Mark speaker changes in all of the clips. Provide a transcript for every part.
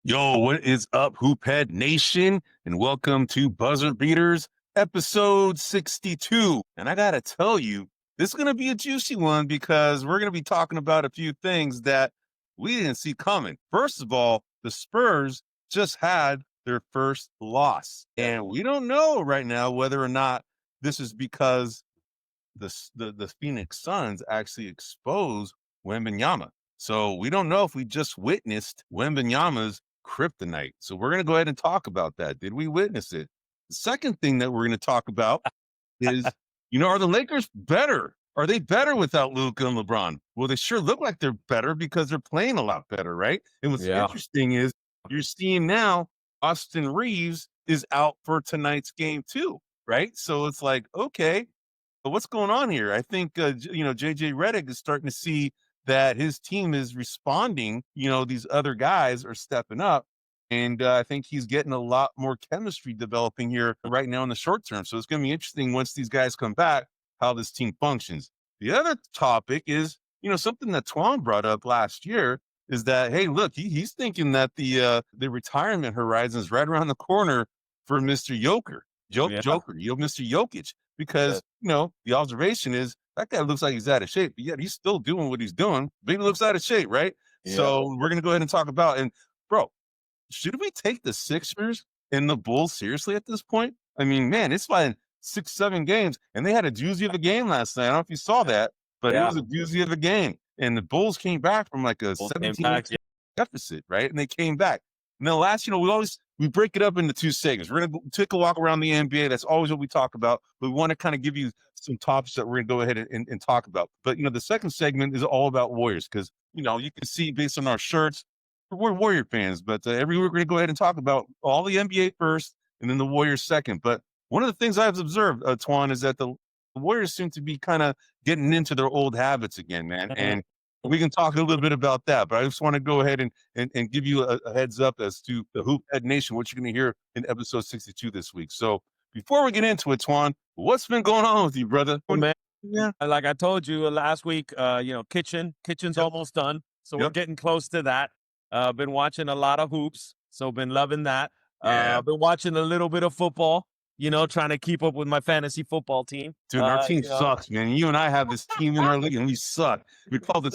Speaker 1: Yo, what is up, Hoophead Nation? And welcome to Buzzer Beaters, episode 62. And I gotta tell you, this is gonna be a juicy one because we're gonna be talking about a few things that we didn't see coming. First of all, the Spurs just had their first loss. And we don't know right now whether or not this is because the Phoenix Suns actually exposed Wembanyama. So we don't know if we just witnessed Wembanyama's Kryptonite. So we're going to go ahead and talk about that. Did we witness it? The second thing that we're going to talk about is, are the Lakers better? Are they better without Luca and LeBron? Well, they sure look like they're better because they're playing a lot better, right? And what's interesting is you're seeing now Austin Reeves is out for tonight's game too, right? So it's like, okay, but what's going on here? I think, JJ Redick is starting to see that his team is responding. These other guys are stepping up. And I think he's getting a lot more chemistry developing here right now in the short term. So it's going to be interesting once these guys come back, how this team functions. The other topic is, something that Toine brought up last year is that, hey, look, he's thinking that the retirement horizon is right around the corner for Mr. Mr. Jokic. Because, the observation is that guy looks like he's out of shape, but yet he's still doing what he's doing, but he looks out of shape, right? Yeah. So we're going to go ahead and talk about, and bro, should we take the Sixers and the Bulls seriously at this point? I mean, man, it's like 6-7 games, and they had a doozy of a game last night. I don't know if you saw that, but it was a doozy of a game. And the Bulls came back from like a 17 deficit, right? And they came back. And then last, we break it up into two segments. We're going to take a walk around the NBA. That's always what we talk about. But we want to kind of give you some topics that we're going to go ahead and talk about. But, the second segment is all about Warriors because, you can see based on our shirts, we're Warrior fans. But every week we're going to go ahead and talk about all the NBA first and then the Warriors second. But one of the things I've observed, Toine, is that the Warriors seem to be kind of getting into their old habits again, man. And we can talk a little bit about that, but I just want to go ahead and give you a heads up as to the Hoophead Nation, what you're going to hear in episode 62 this week. So before we get into it, Toine, what's been going on with you, brother?
Speaker 2: Well, man, like I told you last week, kitchen's almost done. So we're getting close to that. Been watching a lot of hoops. So been loving that. Been watching a little bit of football. Trying to keep up with my fantasy football team.
Speaker 1: Dude, our team sucks, man. You and I have this team in our league, and we suck. We call the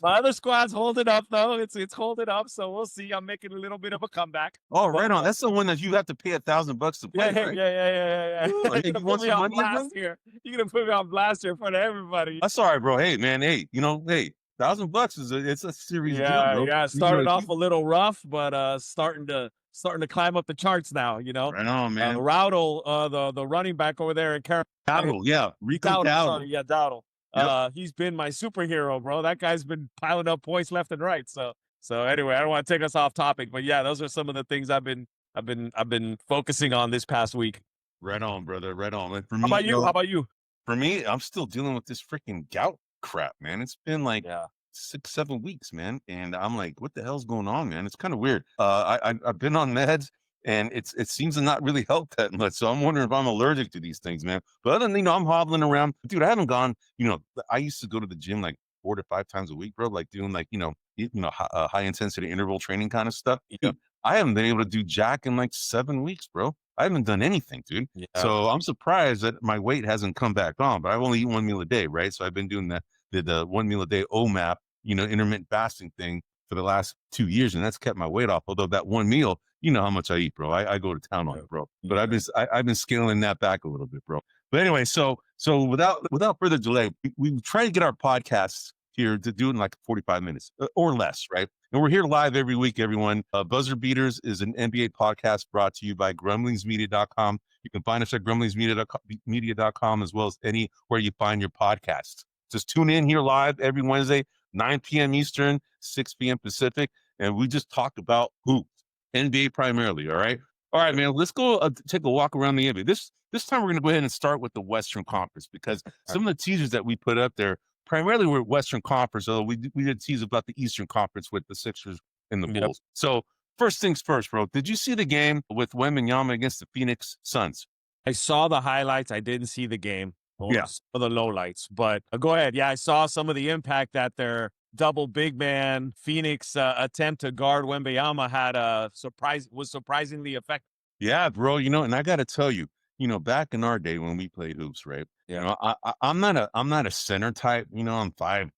Speaker 2: my other squad's holding up, though. It's holding up, so we'll see. I'm making a little bit of a comeback.
Speaker 1: Oh, right on. That's the one that you have to pay $1,000 to play, right?
Speaker 2: Yeah.
Speaker 1: Ooh, you want some money
Speaker 2: last year? You're gonna put me on blast here in front of everybody.
Speaker 1: That's all right, bro. Hey, man. Hey, $1,000 it's a serious deal, bro.
Speaker 2: Yeah. Started off a little rough, but starting to climb up the charts now,
Speaker 1: Right on, man.
Speaker 2: Rowdle, the running back over there in Carolina.
Speaker 1: Dowdle, Rico Dowdle.
Speaker 2: Dowdle.
Speaker 1: Yep.
Speaker 2: He's been my superhero, bro. That guy's been piling up points left and right. So anyway, I don't want to take us off topic, but yeah, those are some of the things I've been focusing on this past week.
Speaker 1: Right on, brother. Right on. And for
Speaker 2: me, How about you?
Speaker 1: For me, I'm still dealing with this freaking gout crap, man. It's been like 6-7 weeks, man, and I'm like, what the hell's going on, man? It's kind of weird. I've been on meds, and it seems to not really help that much. So I'm wondering if I'm allergic to these things, man. But other than I'm hobbling around, dude. I haven't gone. I used to go to the gym like 4 to 5 times a week, bro. Like doing like high intensity interval training kind of stuff. Dude, I haven't been able to do jack in like 7 weeks, bro. I haven't done anything, dude. Yeah. So I'm surprised that my weight hasn't come back on. But I've only eaten 1 meal a day, right? So I've been doing the 1 meal a day OMAP, intermittent fasting thing for the last 2 years, and that's kept my weight off. Although that one meal, how much I eat, bro. I go to town on it, bro. But I've been scaling that back a little bit, bro. But anyway, so without further delay, we try to get our podcasts here to do it in like 45 minutes or less, right? And we're here live every week, everyone. Buzzer Beaters is an NBA podcast brought to you by grumblingsmedia.com. You can find us at grumblingsmedia.com as well as anywhere you find your podcasts. Just tune in here live every Wednesday, 9 p.m. Eastern, 6 p.m. Pacific, and we just talk about hoops, NBA primarily, all right? All right, man, let's go take a walk around the NBA. This time we're going to go ahead and start with the Western Conference because some of the teasers that we put up there primarily were Western Conference, although we did tease about the Eastern Conference with the Sixers and the Bulls. So first things first, bro, did you see the game with Wembanyama against the Phoenix Suns?
Speaker 2: I saw the highlights. I didn't see the game. For the lowlights, but go ahead. Yeah, I saw some of the impact that their double big man Phoenix attempt to guard Wembanyama was surprisingly effective.
Speaker 1: Yeah, bro. And I got to tell you, back in our day when we played hoops, right?
Speaker 2: Yeah.
Speaker 1: I'm not a center type. I'm 5'10",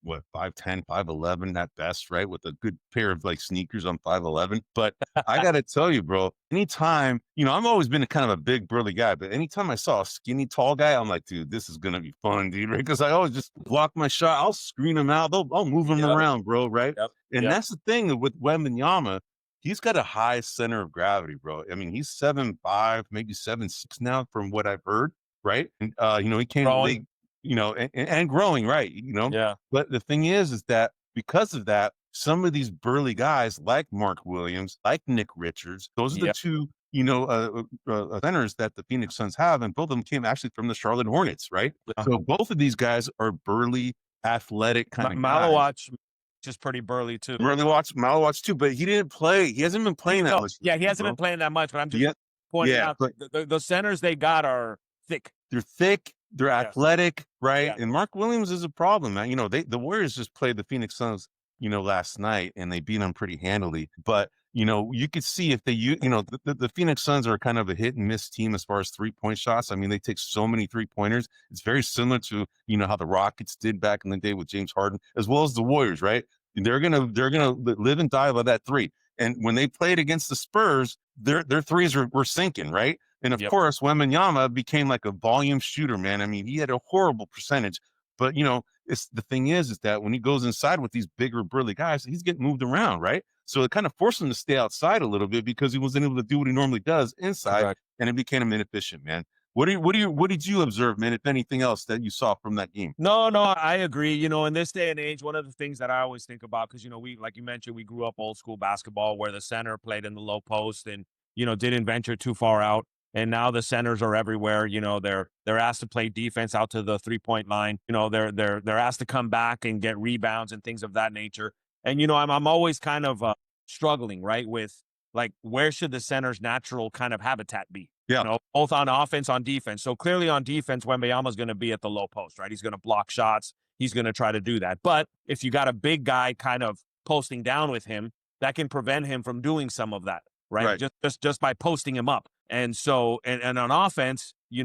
Speaker 1: 5'11" at best, right? With a good pair of like sneakers, I'm 5'11". But I got to tell you, bro, anytime, I've always been a kind of a big burly guy, but anytime I saw a skinny tall guy, I'm like, dude, this is gonna be fun, dude, right? Because I always just block my shot. I'll screen them out. I'll move them around, bro, right?
Speaker 2: Yep.
Speaker 1: And that's the thing with Wembanyama. He's got a high center of gravity, bro. I mean, he's 7'5", maybe 7'6" now, from what I've heard, right? And he came to the league, and growing, right?
Speaker 2: Yeah.
Speaker 1: But the thing is that because of that, some of these burly guys like Mark Williams, like Nick Richards, those are the two, centers that the Phoenix Suns have, and both of them came actually from the Charlotte Hornets, right? So both of these guys are burly, athletic kind of guys.
Speaker 2: Malawatch is pretty burly too.
Speaker 1: Malawatch too, but he didn't play. He hasn't been playing that much.
Speaker 2: Yeah, he hasn't been playing that much, but I'm just pointing out the centers they got are thick.
Speaker 1: They're thick. They're athletic, right? Yeah. And Mark Williams is a problem, man. The Warriors just played the Phoenix Suns, last night, and they beat them pretty handily. But you could see if they, the Phoenix Suns are kind of a hit and miss team as far as 3-point shots. I mean, they take so many 3-pointers. It's very similar to how the Rockets did back in the day with James Harden, as well as the Warriors, right? They're gonna live and die by that three. And when they played against the Spurs, their threes were sinking, right? And of course, Wembanyama became like a volume shooter, man. I mean, he had a horrible percentage, but it's the thing is that when he goes inside with these bigger burly guys, he's getting moved around, right? So it kind of forced him to stay outside a little bit because he wasn't able to do what he normally does inside, and it became inefficient, man. What did you observe, man, if anything else that you saw from that game?
Speaker 2: No, I agree. In this day and age, one of the things that I always think about, because we, like you mentioned, we grew up old school basketball where the center played in the low post and didn't venture too far out. And now the centers are everywhere. They're asked to play defense out to the 3-point line. They're asked to come back and get rebounds and things of that nature. And I'm always kind of struggling, right, with like where should the center's natural kind of habitat be?
Speaker 1: Yeah.
Speaker 2: Both on offense, on defense. So clearly on defense, Wembanyama's going to be at the low post, right? He's going to block shots. He's going to try to do that. But if you got a big guy kind of posting down with him, that can prevent him from doing some of that, right? Just by posting him up. And so, and on offense, he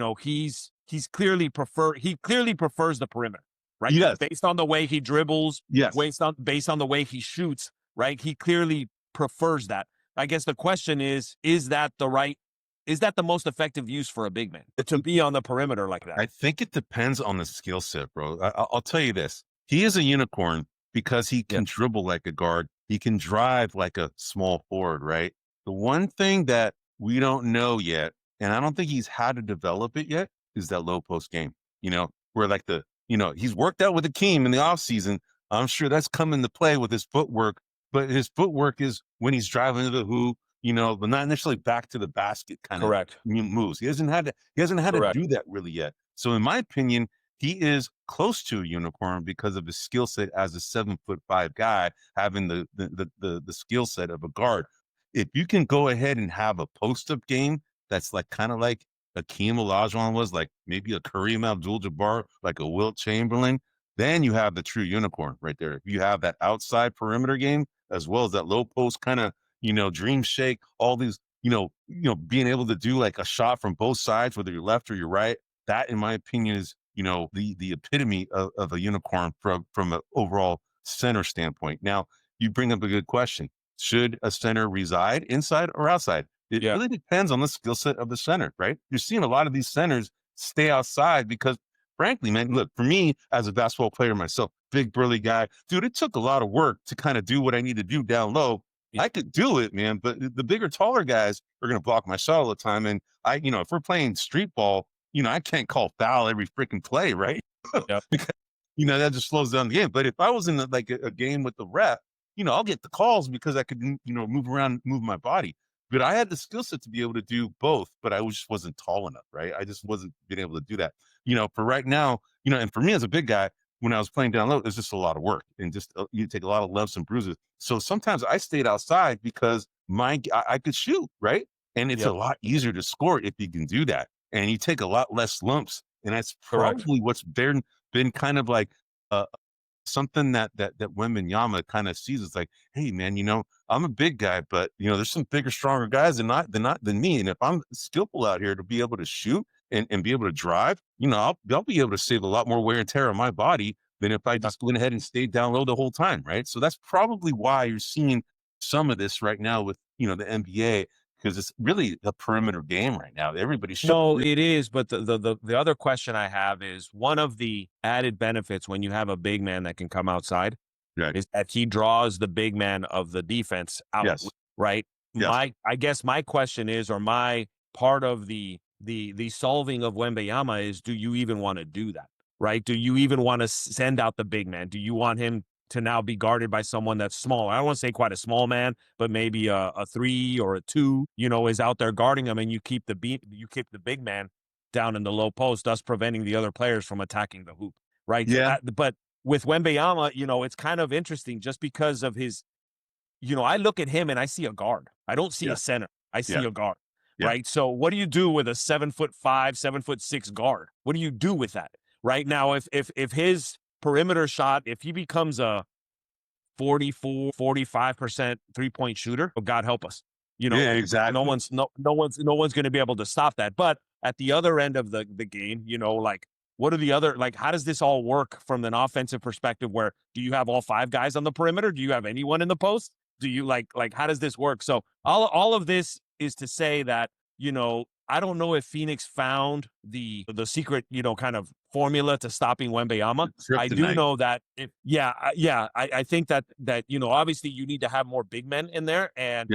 Speaker 2: clearly prefers the perimeter, right?
Speaker 1: Yes.
Speaker 2: Based on the way he dribbles,
Speaker 1: yes.
Speaker 2: Based on the way he shoots, right? He clearly prefers that. I guess the question is that the most effective use for a big man to be on the perimeter like that?
Speaker 1: I think it depends on the skill set, bro. I'll tell you this. He is a unicorn because he can dribble like a guard. He can drive like a small forward, right? The one thing that we don't know yet, and I don't think he's had to develop it yet, is that low post game. Where like he's worked out with Akeem in the offseason. I'm sure that's come into play with his footwork, but his footwork is when he's driving to the hoop, but not initially back to the basket kind of moves. He hasn't had to do that really yet. So in my opinion, he is close to a unicorn because of his skill set as a 7'5" guy, having the skill set of a guard. If you can go ahead and have a post-up game that's like kind of like Akeem Olajuwon was, like maybe a Kareem Abdul-Jabbar, like a Wilt Chamberlain, then you have the true unicorn right there. If you have that outside perimeter game as well as that low post kind of, dream shake, all these, being able to do like a shot from both sides, whether you're left or you're right, that in my opinion is, the epitome of a unicorn from an overall center standpoint. Now, you bring up a good question. Should a center reside inside or outside? It really depends on the skill set of the center, right? You're seeing a lot of these centers stay outside because, frankly, man, look, for me as a basketball player myself, big burly guy, dude, it took a lot of work to kind of do what I need to do down low. I could do it, man, but the bigger, taller guys are going to block my shot all the time. And if we're playing street ball, I can't call foul every freaking play, right? Because, that just slows down the game. But if I was in a game with the ref, I'll get the calls because I could, move around, move my body. But I had the skill set to be able to do both, but I just wasn't tall enough, right? I just wasn't being able to do that. For right now, and for me as a big guy, when I was playing down low, it's just a lot of work and just you take a lot of lumps and bruises. So sometimes I stayed outside because I could shoot, right? And it's a lot easier to score if you can do that. And you take a lot less lumps. And that's probably what's been kind of like something that Wembanyama kind of sees. It's like, hey man, I'm a big guy, but there's some bigger, stronger guys than me. And if I'm skillful out here to be able to shoot and be able to drive, I'll be able to save a lot more wear and tear on my body than if I just went ahead and stayed down low the whole time, right? So that's probably why you're seeing some of this right now with the NBA, because it's really a perimeter game right now. Everybody's
Speaker 2: No, it is. But the other question I have is, one of the added benefits when you have a big man that can come outside is that he draws the big man of the defense out.
Speaker 1: Yes.
Speaker 2: Right.
Speaker 1: Yes.
Speaker 2: I guess my question is, or my part of the solving of Wembanyama is, do you even want to do that? Right? Do you even want to send out the big man? Do you want him to now be guarded by someone that's small? I don't want to say quite a small man, but maybe a 3 or a 2, is out there guarding him, and you keep the big man down in the low post, thus preventing the other players from attacking the hoop. Right?
Speaker 1: Yeah.
Speaker 2: But with Wembanyama, it's kind of interesting just because of his, I look at him and I see a guard. I don't see a center. I see a guard. Yeah. Right. So what do you do with a 7'5", 7'6" guard? What do you do with that? Right now, if his perimeter shot, if he becomes a 44, 45% 3-point shooter, oh, God help us.
Speaker 1: Yeah, exactly.
Speaker 2: No one's going to be able to stop that. But at the other end of the game, what are the other, how does this all work from an offensive perspective? Where do you have all 5 guys on the perimeter? Do you have anyone in the post? Do you how does this work? So all of this is to say that, I don't know if Phoenix found the secret, kind of formula to stopping Wembanyama. I do know that I think that obviously you need to have more big men in there, and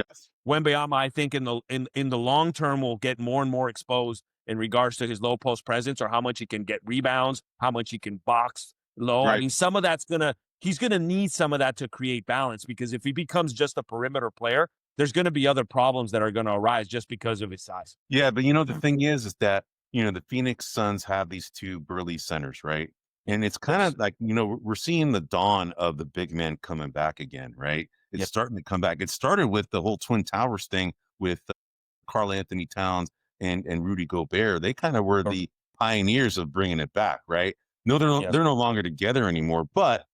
Speaker 2: Wembanyama, I think in the long term will get more and more exposed in regards to his low post presence, or how much he can get rebounds, how much he can box low. Right. I mean, some of that's he's gonna need some of that to create balance, because if he becomes just a perimeter player, there's going to be other problems that are going to arise just because of his size.
Speaker 1: Yeah, but the thing is that the Phoenix Suns have these 2 burly centers, right? And it's kind of like, we're seeing the dawn of the big man coming back again, right? It's starting to come back. It started with the whole Twin Towers thing with Karl Anthony Towns and Rudy Gobert. They kind of were the pioneers of bringing it back, right? No, they're no longer together anymore, but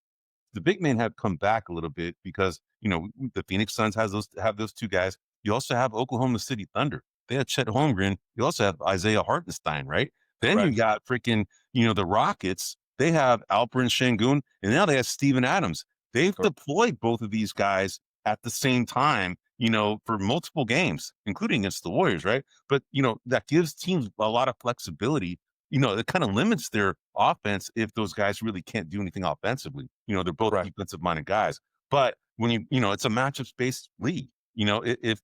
Speaker 1: the big men have come back a little bit because, the Phoenix Suns have those 2 guys. You also have Oklahoma City Thunder. They have Chet Holmgren. You also have Isaiah Hartenstein, right? Then you got freaking, the Rockets. They have Alperen Sengun, and now they have Steven Adams. They've deployed both of these guys at the same time, for multiple games, including against the Warriors, right? But, that gives teams a lot of flexibility. It kind of limits their offense if those guys really can't do anything offensively. They're both defensive-minded guys. But when it's a matchup-based league. If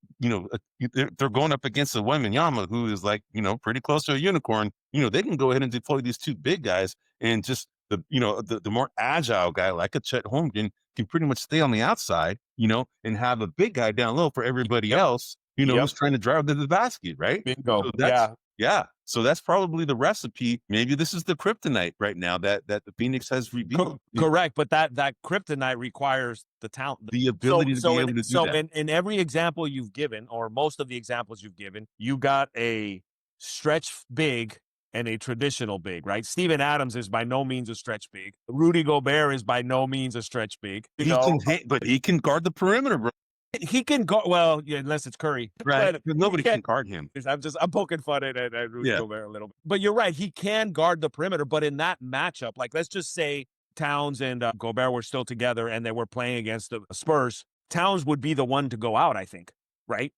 Speaker 1: they're going up against a Wembanyama who is pretty close to a unicorn, they can go ahead and deploy these 2 big guys, and just the more agile guy like a Chet Holmgren can pretty much stay on the outside, and have a big guy down low for everybody else, who's trying to drive to the basket, right?
Speaker 2: Bingo.
Speaker 1: So so that's probably the recipe. Maybe this is the kryptonite right now that the Phoenix has revealed.
Speaker 2: Correct, but that kryptonite requires the talent,
Speaker 1: the ability to be able to do that.
Speaker 2: So in every example you've given, or most of the examples you've given, you got a stretch big and a traditional big, right? Steven Adams is by no means a stretch big. Rudy Gobert is by no means a stretch big.
Speaker 1: But he can guard the perimeter, bro.
Speaker 2: He can go unless it's Curry,
Speaker 1: right? But nobody can guard him.
Speaker 2: I'm poking fun at Rudy Gobert a little bit, but you're right. He can guard the perimeter, but in that matchup, let's just say Towns and Gobert were still together and they were playing against the Spurs. Towns would be the one to go out, I think, right?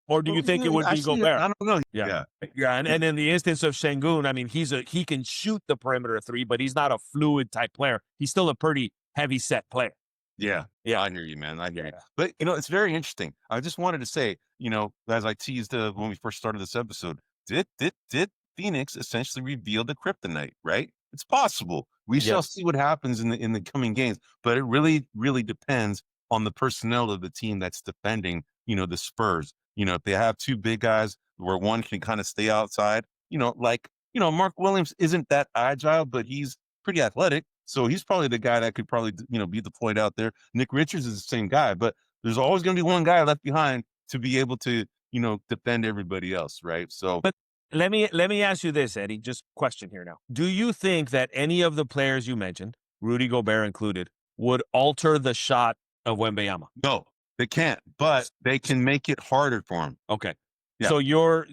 Speaker 2: Or do you think it would be Gobert?
Speaker 1: I don't know.
Speaker 2: Yeah. And in the instance of Sengun, I mean, he can shoot the perimeter 3, but he's not a fluid type player. He's still a pretty heavy set player.
Speaker 1: Yeah. I hear you, man. I hear you. But, it's very interesting. I just wanted to say, as I teased when we first started this episode, did Phoenix essentially reveal the kryptonite, right? It's possible. We shall see what happens in the coming games, but it really, really depends on the personnel of the team that's defending, the Spurs. If they have 2 big guys where one can kind of stay outside, Mark Williams isn't that agile, but he's pretty athletic. So he's probably the guy that could probably, be deployed out there. Nick Richards is the same guy, but there's always going to be one guy left behind to be able to, defend everybody else, right? So,
Speaker 2: but let me ask you this, Eddie, just question here now. Do you think that any of the players you mentioned, Rudy Gobert included, would alter the shot of Wembanyama?
Speaker 1: No, they can't, but they can make it harder for him.
Speaker 2: Okay.
Speaker 1: Yeah.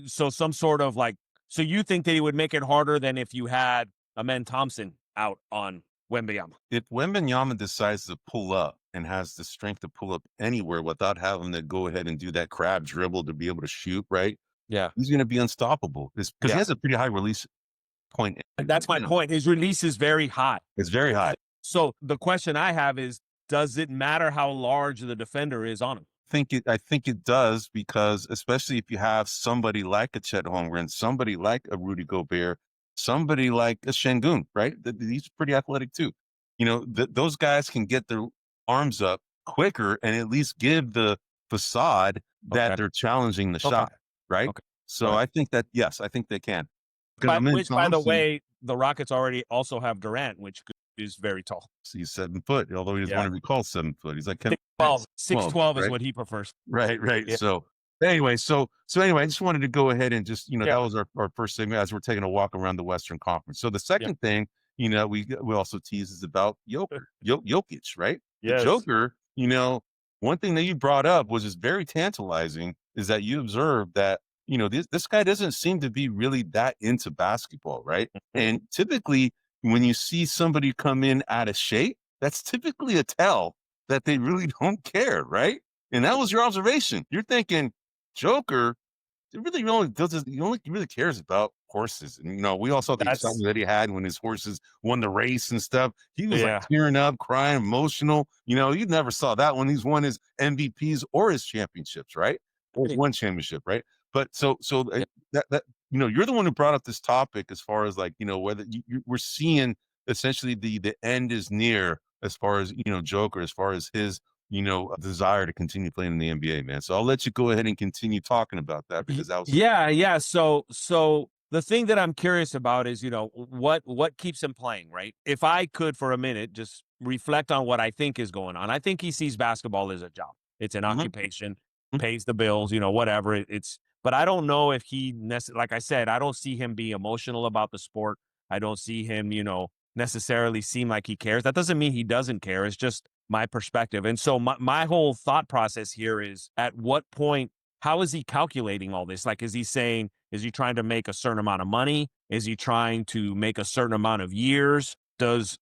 Speaker 2: So some sort of like, so you think that he would make it harder than if you had Amen Thompson out on Wembanyama?
Speaker 1: If Wembanyama decides to pull up and has the strength to pull up anywhere without having to go ahead and do that crab dribble to be able to shoot, right?
Speaker 2: Yeah.
Speaker 1: He's going to be unstoppable because he has a pretty high release point.
Speaker 2: That's my point. His release is very high.
Speaker 1: It's very high.
Speaker 2: So the question I have is, does it matter how large the defender is on him?
Speaker 1: I think it does, because especially if you have somebody like a Chet Holmgren, somebody like a Rudy Gobert, somebody like a Şengün, right? He's pretty athletic too. Those guys can get their arms up quicker and at least give the facade that they're challenging the shot, right? Okay. So I think that, yes, I think they can.
Speaker 2: By the way, the Rockets already also have Durant, which is very tall.
Speaker 1: So he's 7 foot, although he doesn't want to be called 7 foot. He's like
Speaker 2: 6'12" is what he prefers.
Speaker 1: Right. Yeah. So anyway, I just wanted to go ahead and just, that was our first segment as we're taking a walk around the Western Conference. So the second thing, we also tease is about Jokic, right? Yes. The Joker, one thing that you brought up was just very tantalizing, is that you observed that, this guy doesn't seem to be really that into basketball, right? And typically when you see somebody come in out of shape, that's typically a tell that they really don't care, right? And that was your observation. You're thinking, Joker, he only really cares about horses. And we all saw the excitement that he had when his horses won the race and stuff. He was like tearing up, crying, emotional. You never saw that when he's won his MVPs or his championships, right? Or his one championship, right? But so that you're the one who brought up this topic as far as like, whether we're seeing essentially the end is near as far as, Joker, as far as his, desire to continue playing in the NBA, man. So I'll let you go ahead and continue talking about that, because that was
Speaker 2: yeah. So the thing that I'm curious about is, what keeps him playing, right? If I could for a minute just reflect on what I think is going on, I think he sees basketball as a job. It's an occupation, pays the bills, whatever. But I don't know if like I said, I don't see him be emotional about the sport. I don't see him, necessarily seem like he cares. That doesn't mean he doesn't care. It's just my perspective. And so my whole thought process here is, at what point, how is he calculating all this? Like, is he trying to make a certain amount of money? Is he trying to make a certain amount of years? Does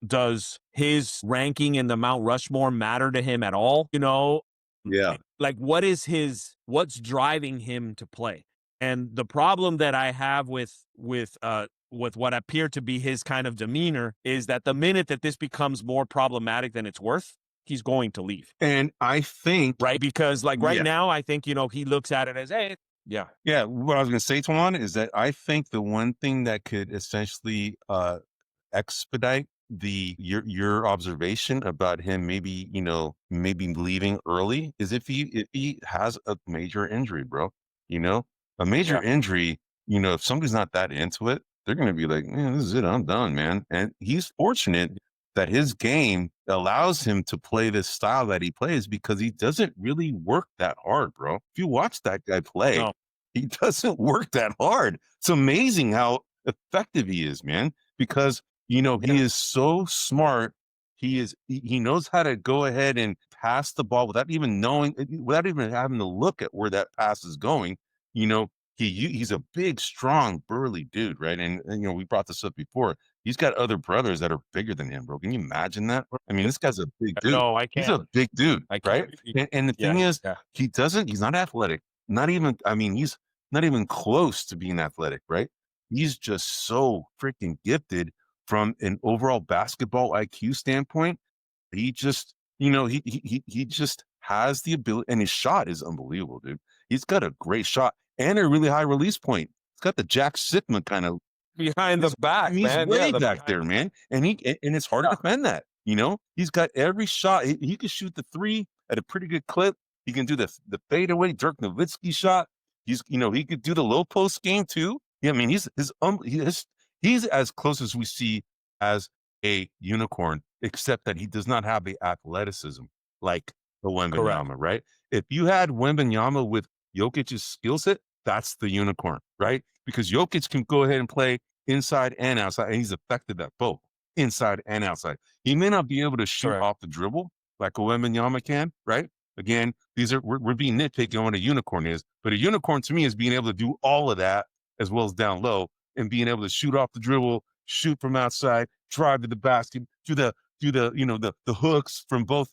Speaker 2: his ranking in the Mount Rushmore matter to him at all?
Speaker 1: Yeah.
Speaker 2: Like, what's driving him to play? And the problem that I have with what appeared to be his kind of demeanor is that the minute that this becomes more problematic than it's worth, he's going to leave.
Speaker 1: And I think,
Speaker 2: right, because like now, I think, he looks at it as, hey, yeah.
Speaker 1: What I was going to say, Toine, is that I think the one thing that could essentially expedite your observation about him maybe leaving early is if he has a major injury, bro. A major injury, if somebody's not that into it, they're going to be like, man, this is it, I'm done, man. And he's fortunate that his game allows him to play this style that he plays, because he doesn't really work that hard, bro. If you watch that guy play, he doesn't work that hard. It's amazing how effective he is, man, because he is so smart. He knows how to go ahead and pass the ball without even having to look at where that pass is going. He's a big, strong, burly dude, right? And we brought this up before. He's got other brothers that are bigger than him, bro. Can you imagine that? I mean, this guy's a big dude.
Speaker 2: No, I can't.
Speaker 1: He's a big dude, right? And the thing is, he's not athletic. He's not even close to being athletic, right? He's just so freaking gifted from an overall basketball IQ standpoint. He just, he just has the ability, and his shot is unbelievable, dude. He's got a great shot and a really high release point. He's got the Jack Sigma kind of
Speaker 2: behind the back, man.
Speaker 1: He's way back there, man. And it's hard to defend that. He's got every shot. He can shoot the three at a pretty good clip. He can do the fadeaway Dirk Nowitzki shot. He could do the low post game too. Yeah, I mean, he's as close as we see as a unicorn, except that he does not have the athleticism like the Wembanyama, right? If you had Wembanyama with Jokic's skill set, that's the unicorn, right? Because Jokic can go ahead and play inside and outside, and he's effective at both. inside and outside. He may not be able to shoot
Speaker 2: Correct.
Speaker 1: off the dribble like a Wembanyama can, right? Again, we're being nitpicky on what a unicorn is, but a unicorn to me is being able to do all of that as well as down low and being able to shoot off the dribble, shoot from outside, drive to the basket, do the the hooks from both,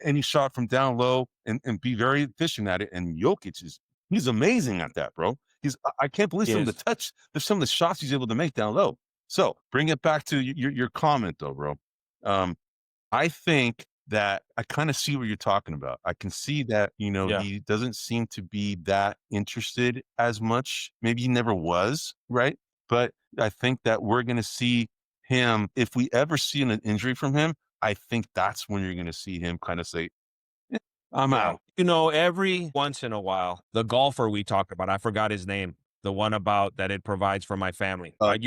Speaker 1: any shot from down low and be very efficient at it. And Jokic he's amazing at that, bro. I can't believe some of the shots he's able to make down low. So bring it back to your comment though, bro. I think that I kind of see what you're talking about. I can see that, he doesn't seem to be that interested as much. Maybe he never was, right? But I think that we're going to see him, if we ever see an injury from him, I think that's when you're going to see him kind of say, I'm out.
Speaker 2: Every once in a while, the golfer we talked about, I forgot his name, the one about that it provides for my family. I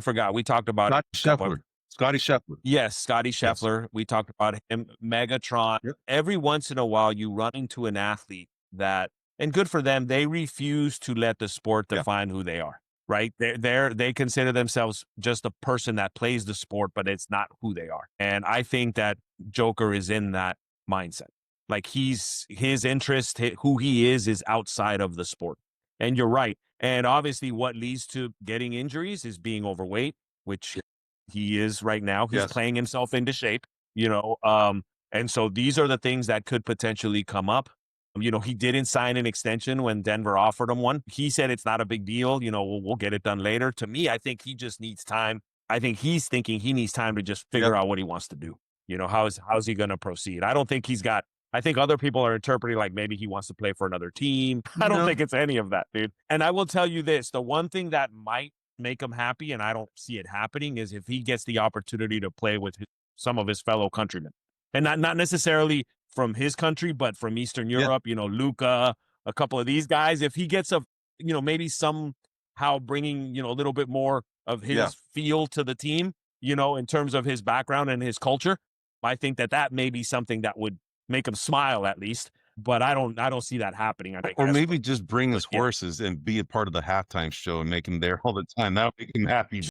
Speaker 2: forgot. We talked about
Speaker 1: Scotty Scheffler.
Speaker 2: Yes, Scotty Scheffler. Yes. We talked about him, Megatron. Yep. Every once in a while, you run into an athlete that, and good for them, they refuse to let the sport define who they are, right? They consider themselves just a person that plays the sport, but it's not who they are. And I think that Joker is in that mindset. Like his interest, who he is outside of the sport. And you're right. And obviously what leads to getting injuries is being overweight, which he is right now. He's playing himself into shape, and so these are the things that could potentially come up. He didn't sign an extension when Denver offered him one. He said it's not a big deal. We'll get it done later. To me, I think he just needs time. I think he's thinking he needs time to just figure out what he wants to do. How's he going to proceed? I don't think I think other people are interpreting like maybe he wants to play for another team. I don't think it's any of that, dude. And I will tell you this, the one thing that might make him happy, and I don't see it happening, is if he gets the opportunity to play with some of his fellow countrymen. And not necessarily from his country, but from Eastern Europe, Luca, a couple of these guys. If he gets maybe somehow bringing, a little bit more of his feel to the team, in terms of his background and his culture, I think that may be something that would make him smile at least. But I don't see that happening. I think,
Speaker 1: or maybe just bring his horses and be a part of the halftime show and make him there all the time. That would make him happy.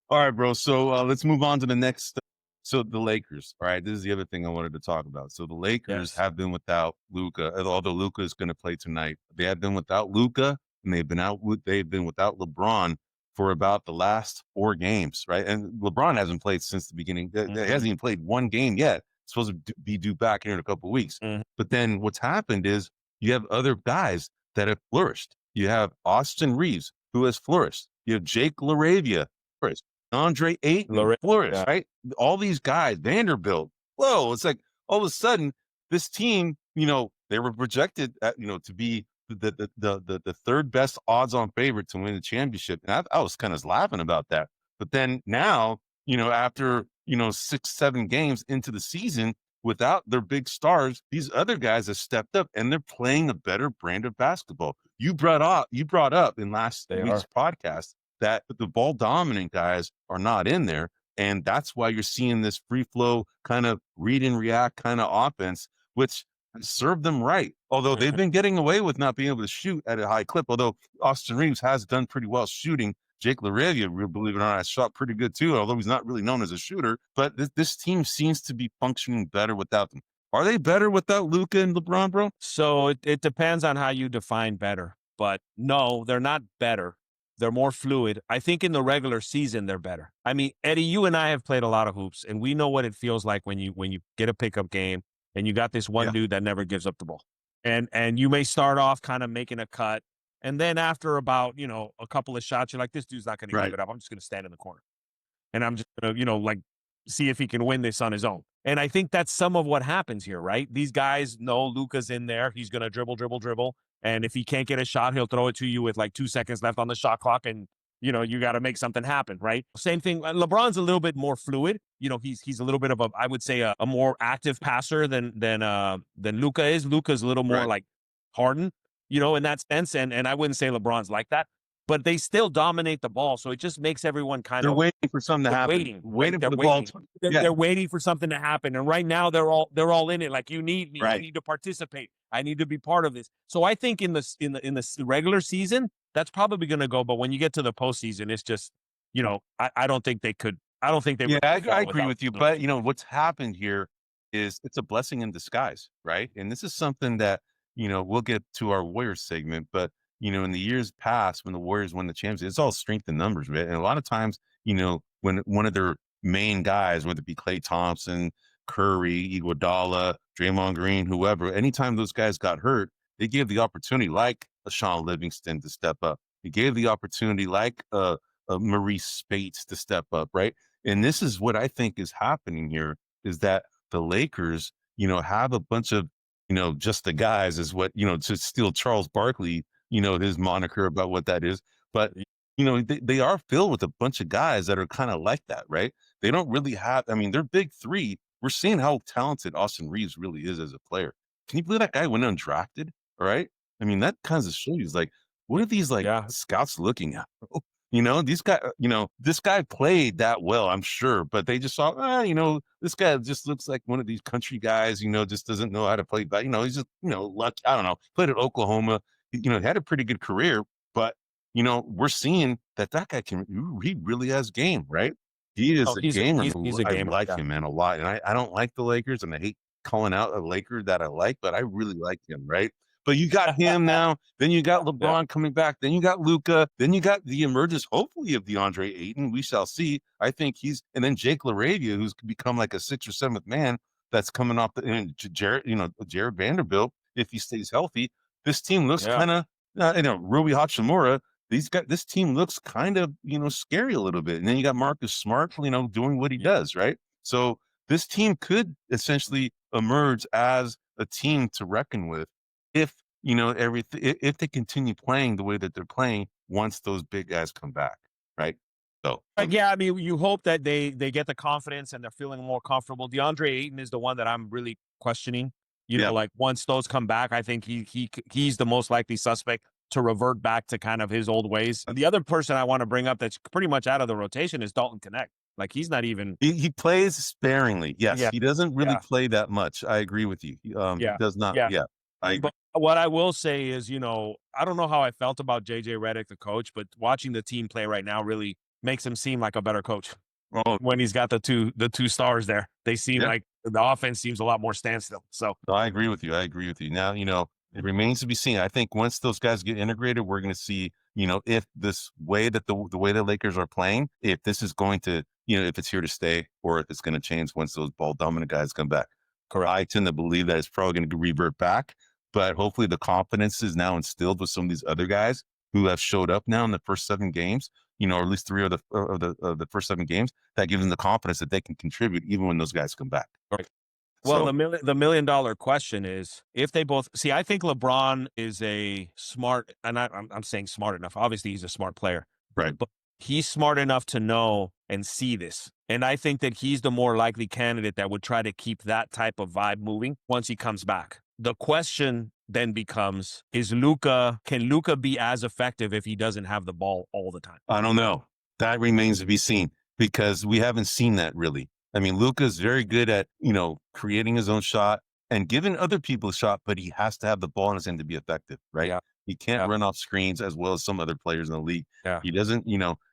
Speaker 1: All right, bro. So let's move on to the next. So the Lakers. All right, this is the other thing I wanted to talk about. So the Lakers have been without Luca, although Luca is going to play tonight. They have been without Luca, and they've been without LeBron for about the last 4 games, right? And LeBron hasn't played since the beginning. He hasn't even played one game yet. It's supposed to be due back here in a couple of weeks. But then what's happened is you have other guys that have flourished. You have Austin Reeves, who has flourished. You have Jake LaRavia, flourished. Andre Ayton, flourished, right? All these guys, Vanderbilt. Whoa, it's like all of a sudden this team, they were projected at, to be the third best odds on favorite to win the championship. And I was kind of laughing about that. But then now, after, 6-7 games into the season without their big stars, these other guys have stepped up and they're playing a better brand of basketball. You brought up in last week's podcast that the ball dominant guys are not in there. And that's why you're seeing this free flow kind of read and react kind of offense, which served them right. Although they've been getting away with not being able to shoot at a high clip. Although Austin Reeves has done pretty well shooting. Jake LaRavia, believe it or not, has shot pretty good too, although he's not really known as a shooter. But this team seems to be functioning better without them. Are they better without Luca and LeBron, bro?
Speaker 2: So it depends on how you define better. But no, they're not better. They're more fluid. I think in the regular season, they're better. I mean, Eddie, you and I have played a lot of hoops, and we know what it feels like when you get a pickup game and you got this one dude that never gives up the ball. And you may start off kind of making a cut. And then after about, a couple of shots, you're like, this dude's not going to give it up. I'm just going to stand in the corner. And I'm just going to, see if he can win this on his own. And I think that's some of what happens here, right? These guys know Luca's in there. He's going to dribble. And if he can't get a shot, he'll throw it to you with 2 seconds left on the shot clock. And, you got to make something happen, right? Same thing. LeBron's a little bit more fluid. He's a little bit of I would say a more active passer than Luca is. Luca's a little more hardened, in that sense. And I wouldn't say LeBron's like that. but they still dominate the ball. So it just makes everyone kind
Speaker 1: They're
Speaker 2: of
Speaker 1: waiting for something to happen. Waiting for the ball.
Speaker 2: They're waiting for something to happen. And right now they're all in it. Like, you need me.
Speaker 1: Right.
Speaker 2: I need to participate. I need to be part of this. So I think in the regular season, that's probably going to go. But when you get to the postseason, it's just, I don't think they could. I don't think they.
Speaker 1: Yeah, I agree with you. But what's happened here is it's a blessing in disguise, right? And this is something that we'll get to our Warriors segment, but in the years past when the Warriors won the championship, it's all strength in numbers, right? And a lot of times, when one of their main guys, whether it be Klay Thompson, Curry, Iguodala, Draymond Green, whoever, anytime those guys got hurt, they gave the opportunity, like a Sean Livingston, to step up. They gave the opportunity, like a Maurice Spates, to step up, right? And this is what I think is happening here, is that the Lakers, have a bunch of, just the guys, is what, to steal Charles Barkley, his moniker about what that is. But, they are filled with a bunch of guys that are kind of like that, right? They don't really have, their big three. We're seeing how talented Austin Reeves really is as a player. Can you believe that guy went undrafted? All right. That kind of shows you, like, what are these scouts looking at? These guys, this guy played that well, I'm sure, but they just saw, this guy just looks like one of these country guys, just doesn't know how to play. But, he's just, lucky. I don't know. Played at Oklahoma, had a pretty good career, but, we're seeing that guy he really has game, right? He is a gamer.
Speaker 2: He's a gamer.
Speaker 1: I like him, man, a lot. And I don't like the Lakers, and I hate calling out a Laker that I like, but I really like him, right? But you got him now. Then you got LeBron coming back. Then you got Luca. Then you got the emergence, hopefully, of DeAndre Ayton. We shall see. I think and then Jake LaRavia, who's become like a 6th or 7th man that's coming off Jared Vanderbilt, if he stays healthy. This team looks kind of, Rui Hachimura. This team looks kind of, scary a little bit. And then you got Marcus Smart, doing what he does, right? So this team could essentially emerge as a team to reckon with if if they continue playing the way that they're playing once those big guys come back, right? So
Speaker 2: you hope that they get the confidence and they're feeling more comfortable. DeAndre Ayton is the one that I'm really questioning. Like, once those come back, I think he's the most likely suspect to revert back to kind of his old ways. And the other person I want to bring up that's pretty much out of the rotation is Dalton Connect. Like, he's not even.
Speaker 1: He plays sparingly. Yes, he doesn't really play that much. I agree with you. He does not. Yeah.
Speaker 2: But what I will say is, I don't know how I felt about JJ Redick, the coach, but watching the team play right now really makes him seem like a better coach. When he's got the two stars there, they seem like the offense seems a lot more standstill. So
Speaker 1: I agree with you. Now, it remains to be seen. I think once those guys get integrated, we're going to see, if this way that the way the Lakers are playing, if this is going to, if it's here to stay, or if it's going to change once those ball dominant guys come back. Correct. I tend to believe that it's probably going to revert back. But hopefully the confidence is now instilled with some of these other guys who have showed up now in the first 7 games, or at least 3 of the first 7 games, that gives them the confidence that they can contribute even when those guys come back.
Speaker 2: Right. Well, the $1 million question is, if they both see, I think LeBron is a smart, and I'm saying smart enough. Obviously, he's a smart player,
Speaker 1: right?
Speaker 2: But he's smart enough to know and see this. And I think that he's the more likely candidate that would try to keep that type of vibe moving once he comes back. The question then becomes, can Luca be as effective if he doesn't have the ball all the time?
Speaker 1: I don't know. That remains to be seen, because we haven't seen that really. Luca's very good at, creating his own shot and giving other people a shot, but he has to have the ball in his hand to be effective, right? Yeah. He can't run off screens as well as some other players in the league. Yeah. He doesn't,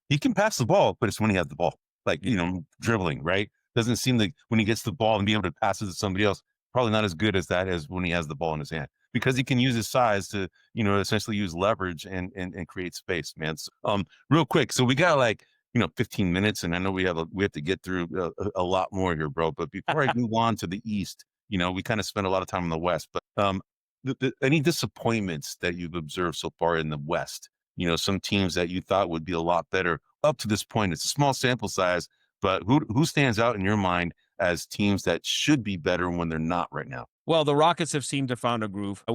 Speaker 1: he can pass the ball, but it's when he has the ball, like, dribbling, right? Doesn't seem like when he gets the ball and be able to pass it to somebody else, probably not as good as that as when he has the ball in his hand, because he can use his size to, essentially use leverage and create space, man. So, real quick. So we got 15 minutes, and I know we have to get through a lot more here, bro. But before I move on to the East, we kind of spent a lot of time in the West, but any disappointments that you've observed so far in the West? Some teams that you thought would be a lot better up to this point. It's a small sample size, but who stands out in your mind as teams that should be better when they're not right now?
Speaker 2: Well, the Rockets have seemed to found a groove. I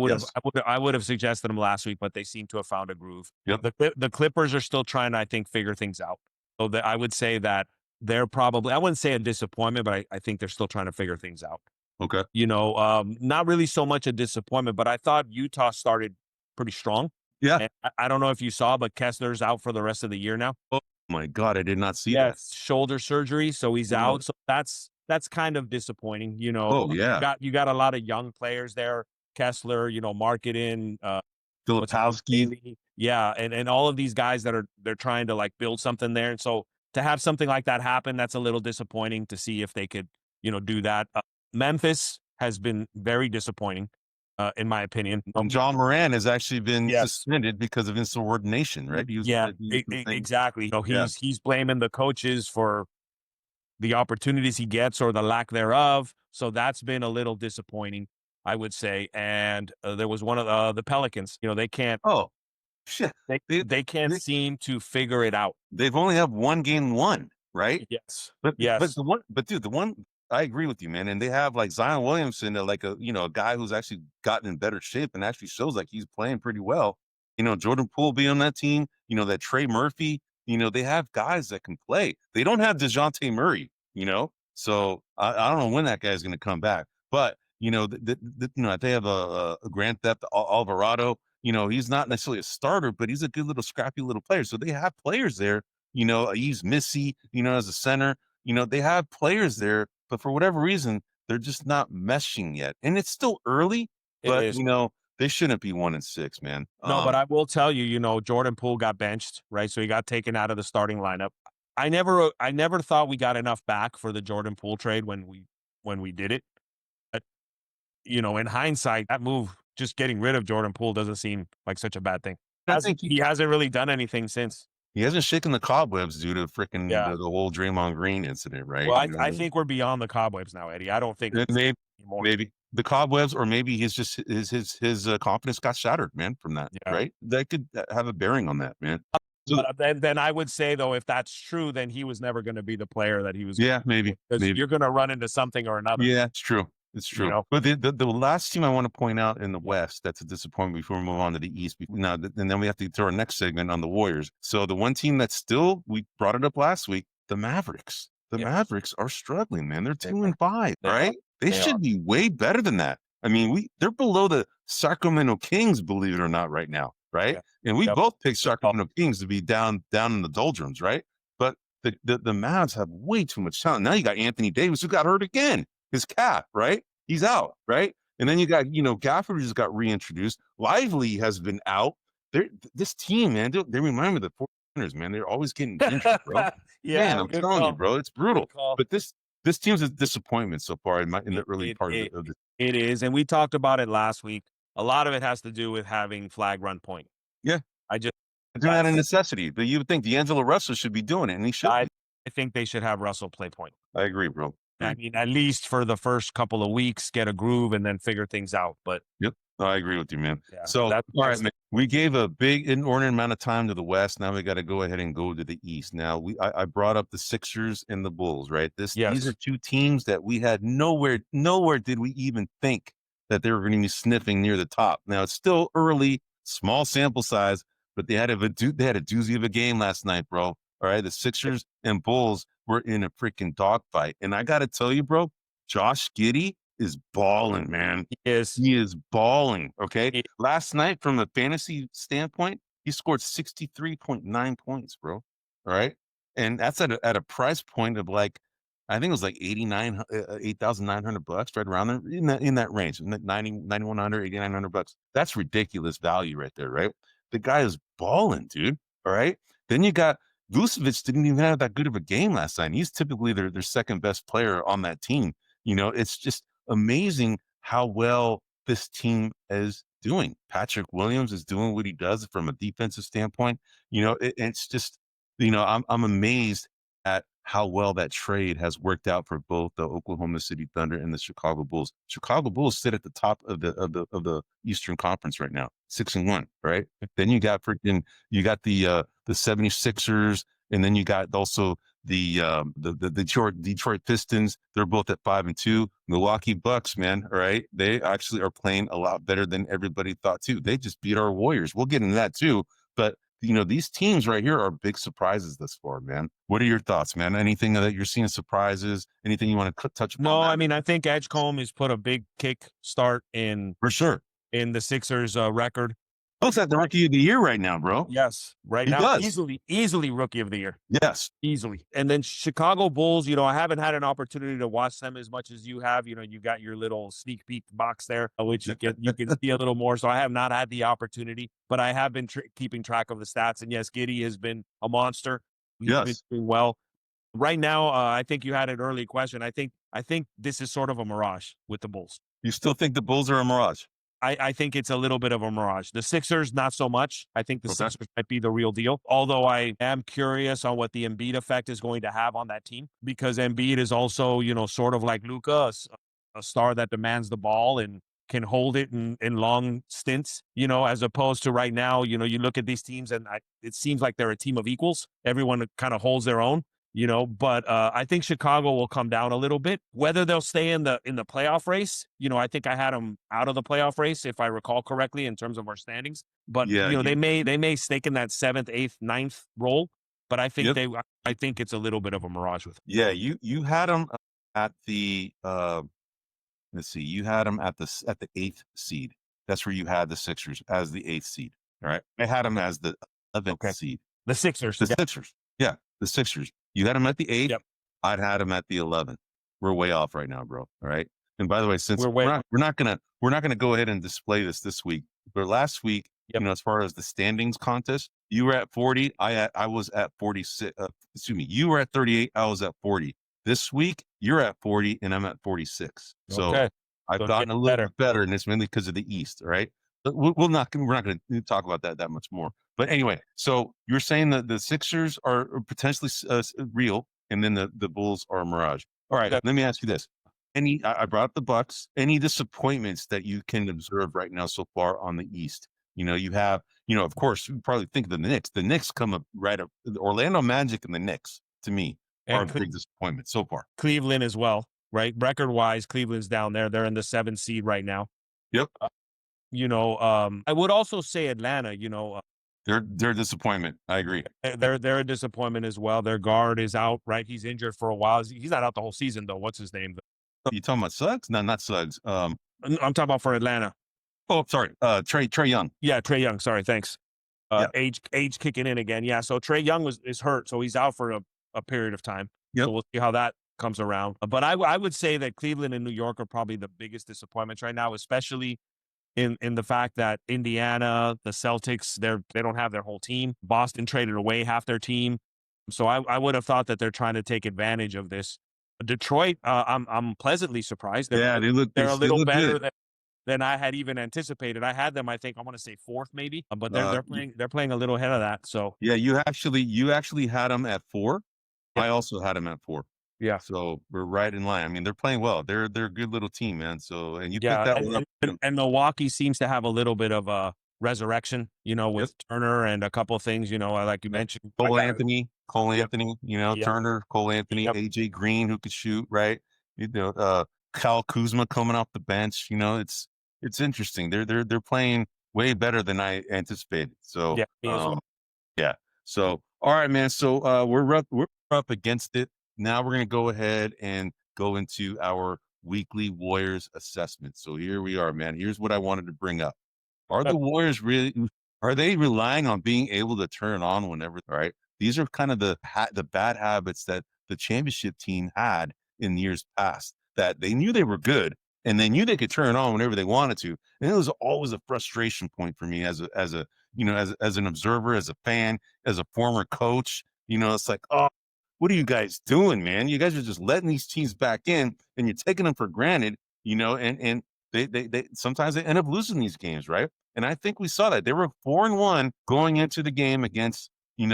Speaker 2: would have suggested them last week, but they seem to have found a groove.
Speaker 1: Yep.
Speaker 2: The Clippers are still trying to, I think, figure things out. So I would say that they're probably, I wouldn't say a disappointment, but I think they're still trying to figure things out.
Speaker 1: Okay.
Speaker 2: Not really so much a disappointment, but I thought Utah started pretty strong.
Speaker 1: Yeah.
Speaker 2: And I don't know if you saw, but Kessler's out for the rest of the year now.
Speaker 1: Oh my God, I did not see that.
Speaker 2: Yes, shoulder surgery, so he's
Speaker 1: Wow.
Speaker 2: out. So that's kind of disappointing.
Speaker 1: Oh yeah.
Speaker 2: You got a lot of young players there. Kessler, marketing,
Speaker 1: Filipowski.
Speaker 2: yeah, and all of these guys that they're trying to like build something there. And so to have something like that happen, that's a little disappointing to see if they could, do that. Memphis has been very disappointing, in my opinion.
Speaker 1: John Moran has actually been
Speaker 2: Yes.
Speaker 1: suspended because of insubordination, right?
Speaker 2: Exactly. He's blaming the coaches for the opportunities he gets or the lack thereof. So that's been a little disappointing, I would say. And there was one of the Pelicans. They can't.
Speaker 1: Oh, shit.
Speaker 2: They can't seem to figure it out.
Speaker 1: They've only have one game won, right?
Speaker 2: Yes.
Speaker 1: But
Speaker 2: yes.
Speaker 1: Dude, the one I agree with you, man. And they have like Zion Williamson, like a guy who's actually gotten in better shape and actually shows like he's playing pretty well. Jordan Poole being on that team. That Trey Murphy. They have guys that can play. They don't have DeJounte Murray. So I don't know when that guy's going to come back. But they have a Grand Theft Alvarado. He's not necessarily a starter, but he's a good little scrappy little player. So they have players there. He's Missy. As a center. They have players there, but for whatever reason, they're just not meshing yet. And it's still early, but they shouldn't be 1-6, man.
Speaker 2: No, but I will tell you, Jordan Poole got benched, right? So he got taken out of the starting lineup. I never thought we got enough back for the Jordan Poole trade when we did it. But, in hindsight, that move, just getting rid of Jordan Poole, doesn't seem like such a bad thing.
Speaker 1: I think
Speaker 2: he hasn't really done anything since.
Speaker 1: He hasn't shaken the cobwebs due to freaking the whole Draymond Green incident, right?
Speaker 2: Well, I think we're beyond the cobwebs now, Eddie. I don't think
Speaker 1: maybe the cobwebs, or maybe he's just his confidence got shattered, man, from that, right? That could have a bearing on that, man.
Speaker 2: So, but then I would say, though, if that's true, then he was never going to be the player that he was.
Speaker 1: Yeah, maybe.
Speaker 2: You're going to run into something or another.
Speaker 1: Yeah, it's true. It's true. But the last team I want to point out in the West that's a disappointment before we move on to the East. Now, and then we have to get to our next segment on the Warriors. So the one team that's still, we brought it up last week, the Mavericks. The Mavericks are struggling, man. They're 2-5, right? They should be way better than that. I mean, they're below the Sacramento Kings, believe it or not, right now, right? Yeah. And we both picked Sacramento Kings to be down in the doldrums, right? But the Mavs have way too much talent. Now you got Anthony Davis, who got hurt again. His calf, right? He's out, right? And then you got, Gafford just got reintroduced. Lively has been out. This team, man, they remind me of the 49ers, man. They're always getting injured, bro. Man, I'm telling you, bro, it's brutal. But this team's a disappointment so far in the early part of the.
Speaker 2: It is, and we talked about it last week. A lot of it has to do with having flag run point.
Speaker 1: Yeah,
Speaker 2: doing
Speaker 1: that a necessity, but you would think D'Angelo Russell should be doing it, and he should.
Speaker 2: I think they should have Russell play point.
Speaker 1: I agree, bro.
Speaker 2: I mean, at least for the first couple of weeks, get a groove and then figure things out. But
Speaker 1: I agree with you, man. Yeah, so, all right, man. We gave a big inordinate amount of time to the West. Now we got to go ahead and go to the East. Now I brought up the Sixers and the Bulls, right? These are two teams that we had nowhere did we even think that they were going to be sniffing near the top. Now it's still early, small sample size, but they had a doozy of a game last night, bro. All right, the Sixers and Bulls were in a freaking dogfight. And I got to tell you, bro, Josh Giddey is balling, man. He is balling, okay? Last night, from a fantasy standpoint, he scored 63.9 points, bro. All right? And that's at a price point of like, I think it was like $8,900, right around there, in that range, $9,100, $8,900. That's ridiculous value right there, right? The guy is balling, dude. All right? Then you got Vucevic didn't even have that good of a game last night. He's typically their second best player on that team. It's just amazing how well this team is doing. Patrick Williams is doing what he does from a defensive standpoint. It's just, I'm amazed at how well that trade has worked out for both the Oklahoma City Thunder and the Chicago Bulls. Chicago Bulls sit at the top of the Eastern Conference right now, 6-1, right? Then you got the 76ers, and then you got also the Detroit Pistons. They're both at 5-2. Milwaukee Bucks, man, all right? They actually are playing a lot better than everybody thought too. They just beat our Warriors. We'll get into that too, but these teams right here are big surprises thus far, man. What are your thoughts, man? Anything that you're seeing surprises? Anything you want to touch upon?
Speaker 2: No, I mean, I think Edgecombe has put a big kick start in
Speaker 1: for sure
Speaker 2: in the Sixers record.
Speaker 1: looks like the rookie of the year right now, bro.
Speaker 2: Yes, right
Speaker 1: He
Speaker 2: now,
Speaker 1: does.
Speaker 2: easily rookie of the year.
Speaker 1: Yes.
Speaker 2: Easily. And then Chicago Bulls, I haven't had an opportunity to watch them as much as you have. You got your little sneak peek box there, which you can see a little more. So I have not had the opportunity, but I have been keeping track of the stats. And yes, Giddey has been a monster. He's been doing well. Right now, I think you had an early question. I think this is sort of a mirage with the Bulls.
Speaker 1: You still think the Bulls are a mirage?
Speaker 2: I think it's a little bit of a mirage. The Sixers, not so much. I think the Sixers might be the real deal. Although I am curious on what the Embiid effect is going to have on that team, because Embiid is also, sort of like Luca, a star that demands the ball and can hold it in long stints, as opposed to right now, you look at these teams and it seems like they're a team of equals. Everyone kind of holds their own. But I think Chicago will come down a little bit. Whether they'll stay in the playoff race, I think I had them out of the playoff race, if I recall correctly, in terms of our standings. But they may stake in that 7th, 8th, 9th role. But I think I think it's a little bit of a mirage with them.
Speaker 1: Yeah, you had them at the let's see, you had them at the 8th seed. That's where you had the Sixers as the 8th seed. All right, I had them as the 11th seed.
Speaker 2: The Sixers.
Speaker 1: Sixers. Yeah, the Sixers. You had them at the 8th.
Speaker 2: Yep.
Speaker 1: I'd had them at the 11th. We're way off right now, bro. All right. And by the way, since we're not gonna go ahead and display this week, but last week, as far as the standings contest, you were at 40. I was at 46. You were at 38. I was at 40. This week, you're at 40, and I'm at 46. So I've gotten a little bit better, and it's mainly because of the East. All right. But we're not going to talk about that much more. But anyway, so you're saying that the Sixers are potentially real, and then the Bulls are a mirage. All right, let me ask you this: I brought up the Bucks. Any disappointments that you can observe right now so far on the East? You have, of course, you probably think of the Knicks. The Knicks come up right up. The Orlando Magic and the Knicks, to me, are a big disappointment so far.
Speaker 2: Cleveland as well, right? Record-wise, Cleveland's down there. They're in the 7th seed right now.
Speaker 1: Yep.
Speaker 2: I would also say Atlanta,
Speaker 1: they're a disappointment. I agree.
Speaker 2: They're a disappointment as well. Their guard is out, right? He's injured for a while. He's not out the whole season though. What's his name?
Speaker 1: You talking about Suggs? No, not Suggs.
Speaker 2: I'm talking about for Atlanta.
Speaker 1: Oh, sorry. Trae Young.
Speaker 2: Yeah, Trae Young. Sorry, thanks. Age kicking in again. Yeah, so Trae Young is hurt, so he's out for a period of time.
Speaker 1: Yep.
Speaker 2: So we'll see how that comes around. But I would say that Cleveland and New York are probably the biggest disappointments right now, especially in the fact that Indiana, the Celtics, they don't have their whole team. Boston traded away half their team. So I would have thought that they're trying to take advantage of this. Detroit, I'm pleasantly surprised.
Speaker 1: They're
Speaker 2: a little better than I had even anticipated. I had them, I think, I want to say 4th maybe, but they're playing a little ahead of that. So
Speaker 1: yeah, you actually had them at 4. Yep. I also had them at 4.
Speaker 2: Yeah.
Speaker 1: So we're right in line. I mean, they're playing well. They're a good little team, man. So, and you picked that one up.
Speaker 2: And Milwaukee seems to have a little bit of a resurrection, with Turner and a couple of things, like you mentioned.
Speaker 1: Cole Anthony, Turner, Cole Anthony, AJ Green, who could shoot, right? Kyle Kuzma coming off the bench. It's interesting. They're playing way better than I anticipated. So, So, all right, man. So we're up against it. Now we're going to go ahead and go into our weekly Warriors assessment. So here we are, man. Here's what I wanted to bring up. Are the Warriors are they relying on being able to turn on whenever, right? These are kind of the bad habits that the championship team had in years past, that they knew they were good and they knew they could turn it on whenever they wanted to. And it was always a frustration point for me as an observer, as a fan, as a former coach. It's like, oh, what are you guys doing, man? You guys are just letting these teams back in and you're taking them for granted, and they sometimes they end up losing these games, right? And I think we saw that. They were 4-1 going into the game against, the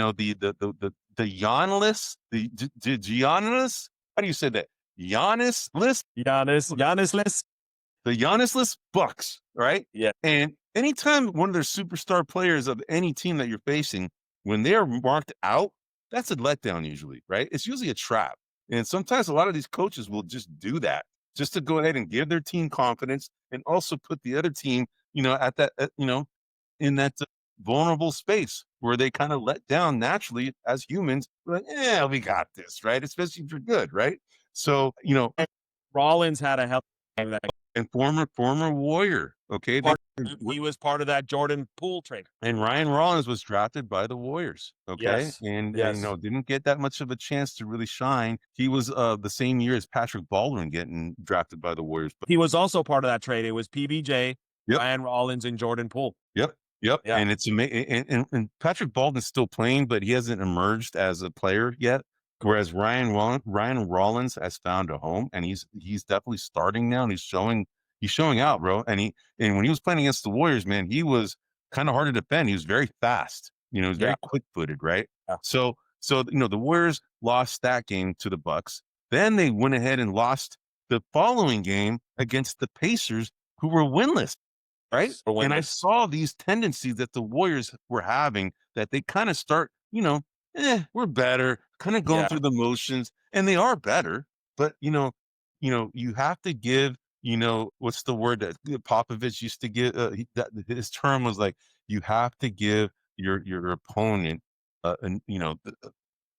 Speaker 1: Giannis, the Giannis. How do you say that? Giannis list?
Speaker 2: Giannis list?
Speaker 1: The Giannis list Bucks, right?
Speaker 2: Yeah.
Speaker 1: And anytime one of their superstar players of any team that you're facing, when they're marked out, that's a letdown usually, right? It's usually a trap. And sometimes a lot of these coaches will just do that just to go ahead and give their team confidence and also put the other team, at that, in that vulnerable space where they kind of let down naturally as humans. Like, yeah, we got this, right? Especially if you're good, right? So,
Speaker 2: Rollins had a hell of that.
Speaker 1: And former Warrior, okay?
Speaker 2: He was part of that Jordan Poole trade.
Speaker 1: And Ryan Rollins was drafted by the Warriors. Okay.
Speaker 2: Yes.
Speaker 1: And,
Speaker 2: Yes.
Speaker 1: you know, didn't get that much of a chance to really shine. He was the same year as Patrick Baldwin getting drafted by the Warriors. But
Speaker 2: he was also part of that trade. It was PBJ,
Speaker 1: Yep.
Speaker 2: Ryan Rollins, and Jordan Poole.
Speaker 1: Yep.
Speaker 2: Yeah.
Speaker 1: And it's amazing. And Patrick Baldwin's still playing, but he hasn't emerged as a player yet. Whereas Ryan Rollins has found a home, and he's definitely starting now, and he's showing out, bro. And when he was playing against the Warriors, man, he was kind of hard to defend. He was very fast. You know, he was very quick-footed, right?
Speaker 2: Yeah.
Speaker 1: So you know, the Warriors lost that game to the Bucks. Then they went ahead and lost the following game against the Pacers, who were winless. Right. And I saw these tendencies that the Warriors were having, that they kind of start, you know, we're better, kind of going through the motions, and they are better. But, you know, you have to give, you know, what's the word that Popovich used to give? His term was like, you have to give your opponent, and you know,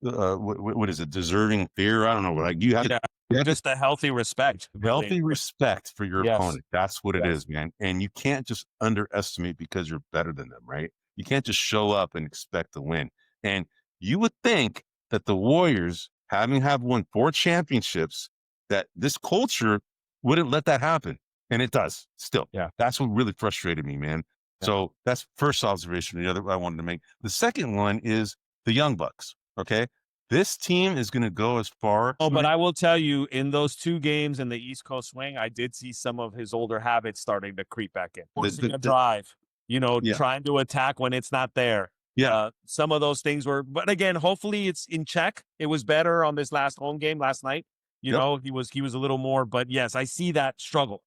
Speaker 1: what is it? Deserving fear? I don't know. Like you have to.
Speaker 2: Just a healthy respect.
Speaker 1: Healthy respect for your opponent. That's what it is, man. And you can't just underestimate because you're better than them, right? You can't just show up and expect to win. And you would think that the Warriors, having won 4 championships, that this culture wouldn't let that happen. And it does still. Yeah. That's what really frustrated me, man. Yeah. So that's first observation. The other I wanted to make. The second one is the Young Bucks. Okay. This team is going to go as far.
Speaker 2: Oh, but I will tell you, in those 2 games in the East Coast swing, I did see some of his older habits starting to creep back in. Forcing a drive, you know, trying to attack when it's not there.
Speaker 1: Yeah.
Speaker 2: Some of those things were, but again, hopefully it's in check. It was better on this last home game last night. You know, he was a little more, but yes, I see that struggle.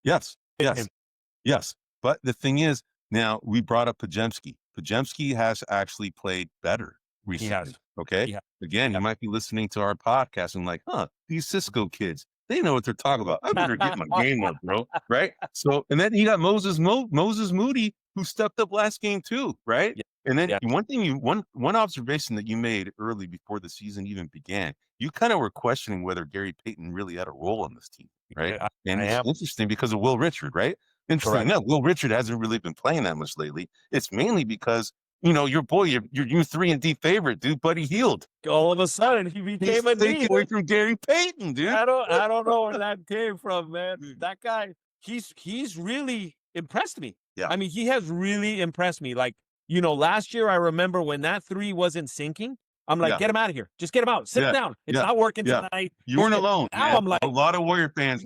Speaker 1: Yes. But the thing is, now we brought up Pajemski. Pajemski has actually played better recently.
Speaker 2: He has.
Speaker 1: Okay. Again, you might be listening to our podcast and like, these Cisco kids, they know what they're talking about. I better get my game up, bro. Right. So, and then you got Moses Moody, who stepped up last game too. Right. Yeah. And then one observation that you made early before the season even began, you kind of were questioning whether Gary Payton really had a role on this team. Right. And it's interesting because of Will Richard. Right. Interesting enough, Will Richard hasn't really been playing that much lately. It's mainly because, you know, your boy, your U3 and D favorite, dude, Buddy Hield.
Speaker 2: All of a sudden, he became a
Speaker 1: taken away from Gary Payton, dude.
Speaker 2: I don't know where that came from, man. That guy, he's really impressed me.
Speaker 1: Yeah.
Speaker 2: I mean, he has really impressed me. Like, you know, last year I remember when that 3 wasn't sinking. I'm like, get him out of here. Just get him out. Sit down. It's not working tonight.
Speaker 1: You weren't alone.
Speaker 2: Now I'm like,
Speaker 1: a lot of Warrior fans.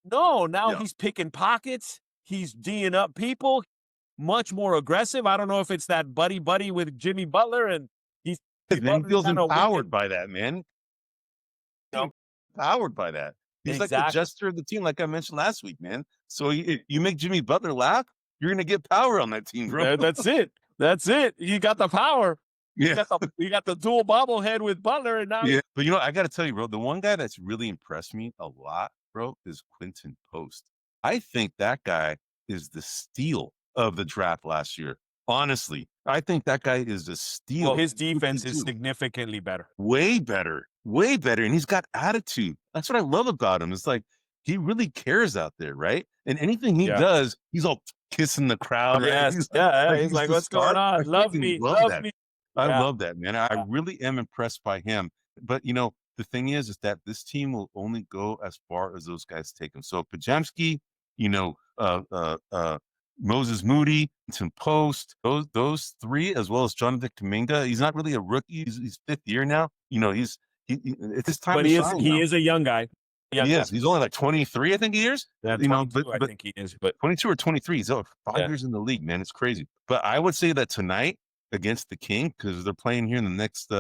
Speaker 2: No, now he's picking pockets. He's D'ing up people. Much more aggressive. I don't know if it's that buddy with Jimmy Butler, and he
Speaker 1: feels empowered by that, man. Empowered by that. He's like the jester of the team, like I mentioned last week, man. So you make Jimmy Butler laugh, you're gonna get power on that team, bro.
Speaker 2: That's it. You got the power.
Speaker 1: Yeah,
Speaker 2: you got the dual bobblehead with Butler, and now
Speaker 1: But you know, I got to tell you, bro, the one guy that's really impressed me a lot, bro, is Quinton Post. I think that guy is the steal of the draft last year. Honestly, I think that guy is a steal.
Speaker 2: Well, his defense is significantly better.
Speaker 1: Way better. And he's got attitude. That's what I love about him. It's like he really cares out there, right? And anything he does, he's all kissing the crowd.
Speaker 2: Yes.
Speaker 1: Right?
Speaker 2: He's like, what's going on? Love me.
Speaker 1: I love that, man. I really am impressed by him. But, you know, the thing is that this team will only go as far as those guys take them. So Pajemski, you know, Moses Moody, Tim Post, those 3, as well as Jonathan Kuminga. He's not really a rookie. He's 5th year now. You know, it's his time.
Speaker 2: But he is a young guy.
Speaker 1: He is. He's only like 23, I think he is.
Speaker 2: Yeah,
Speaker 1: you know, but
Speaker 2: I think he is. But
Speaker 1: 22 or 23. He's 5 years in the league, man. It's crazy. But I would say that tonight against the King, because they're playing here in the next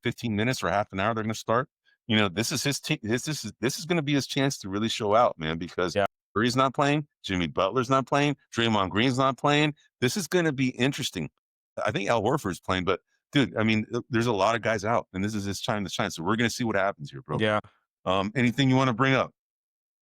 Speaker 1: 15 minutes or half an hour, they're going to start. You know, this is his team. This is going to be his chance to really show out, man. Because Curry's not playing, Jimmy Butler's not playing, Draymond Green's not playing. This is going to be interesting. I think Al Horford's playing, but dude, I mean, there's a lot of guys out, and this is his time to shine. So we're going to see what happens here, bro.
Speaker 2: Yeah.
Speaker 1: Anything you want to bring up?